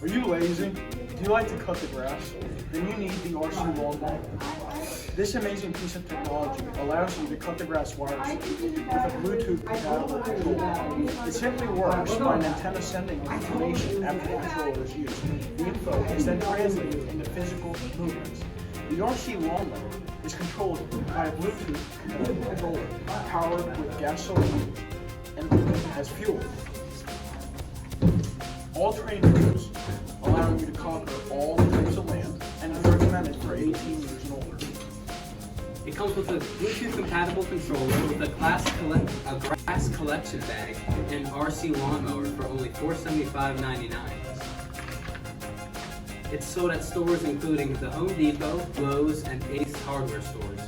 Are you lazy? Do you like to cut the grass? Then you need the RC Lawnmower. This amazing piece of technology allows you to cut the grass wirelessly with a Bluetooth compatible controller. It simply works by an antenna sending information after the controller is used. The info is then translated into physical movements. The RC Lawnmower is controlled by a Bluetooth controller powered with gasoline and as fuel. All terrain tools, allowing you to conquer all types of land, and is recommended for 18 years and older. It comes with a Bluetooth compatible controller with a grass collection bag and an RC lawnmower for only $475.99. It's sold at stores including the Home Depot, Lowe's, and Ace hardware stores.